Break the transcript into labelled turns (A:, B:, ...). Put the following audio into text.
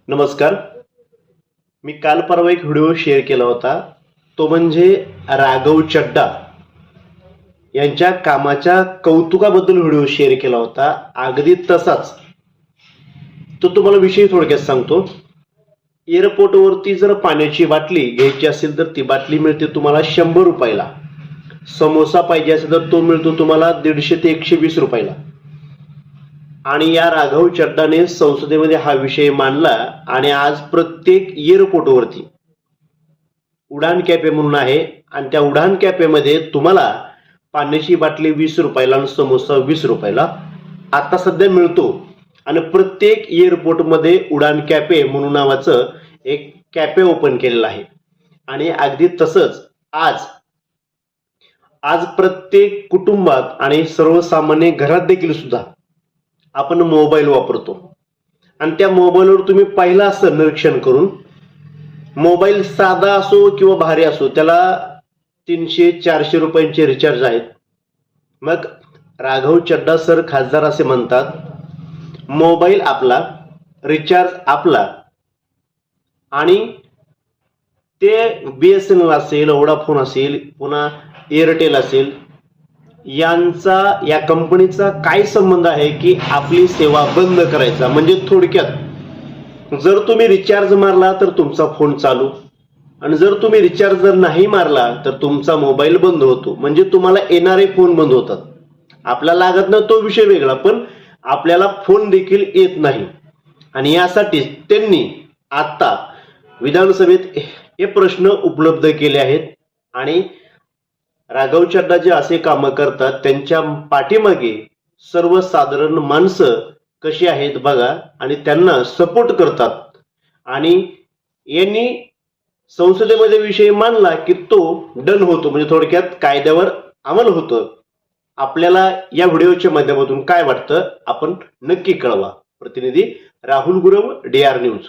A: नमस्कार. मी काल परवा एक व्हिडिओ शेअर केला होता. तो म्हणजे राघव चड्डा यांच्या कामाच्या कौतुकाबद्दल व्हिडिओ शेअर केला होता. अगदी तसाच तो तुम्हाला विषय थोडक्यात सांगतो. एअरपोर्टवरती जर पाण्याची बाटली घ्यायची असेल तर ती बाटली मिळते तुम्हाला 100 रुपयाला. समोसा पाहिजे असेल तर तो मिळतो तुम्हाला 150 ते 120 रुपयाला. आणि या राघव चड्डाने संसदेमध्ये हा विषय मांडला आणि आज प्रत्येक एअरपोर्टवरती उडान कॅफे म्हणून आहे आणि त्या उडान कॅफेमध्ये तुम्हाला पाण्याची बाटली 20 रुपयाला आणि समोसा 20 रुपयाला आता सध्या मिळतो. आणि प्रत्येक एअरपोर्टमध्ये उडान कॅफे म्हणून नावाचं एक कॅफे ओपन केलेलं आहे. आणि अगदी तसंच आज प्रत्येक कुटुंबात आणि सर्वसामान्य घरात देखील सुद्धा आपण मोबाईल वापरतो. आणि त्या मोबाईलवर तुम्ही पाहिलं असं निरीक्षण करून, मोबाईल साधा असो किंवा भारी असो त्याला 300-400 रुपयांचे रिचार्ज आहेत. मग राघव चड्डा सर खासदार असे म्हणतात, मोबाईल आपला, रिचार्ज आपला, आणि ते BSNL असेल, वोडाफोन असेल, पुन्हा एअरटेल असेल, यांचा या कंपनीचा काय संबंध आहे की आपली सेवा बंद करायचा. म्हणजे थोडक्यात जर तुम्ही रिचार्ज मारला तर तुमचा फोन चालू, आणि जर तुम्ही रिचार्ज नाही मारला तर तुमचा मोबाईल बंद होतो. म्हणजे तुम्हाला येणारे फोन बंद होतात. आपल्याला लागत नाही तो विषय वेगळा, पण आपल्याला फोन देखील येत नाही. आणि यासाठी त्यांनी आता विधानसभेत हे प्रश्न उपलब्ध केले आहेत. आणि राघव चड्डा जे असे कामं करतात त्यांच्या पाठीमागे सर्वसाधारण माणसं कशी आहेत बघा, आणि त्यांना सपोर्ट करतात. आणि यांनी संसदेमध्ये विषय मांडला की तो डन होतो, म्हणजे थोडक्यात कायद्यावर अंमल होतो. आपल्याला या व्हिडिओच्या माध्यमातून काय वाटतं आपण नक्की कळवा. प्रतिनिधी राहुल गुरव, DR न्यूज.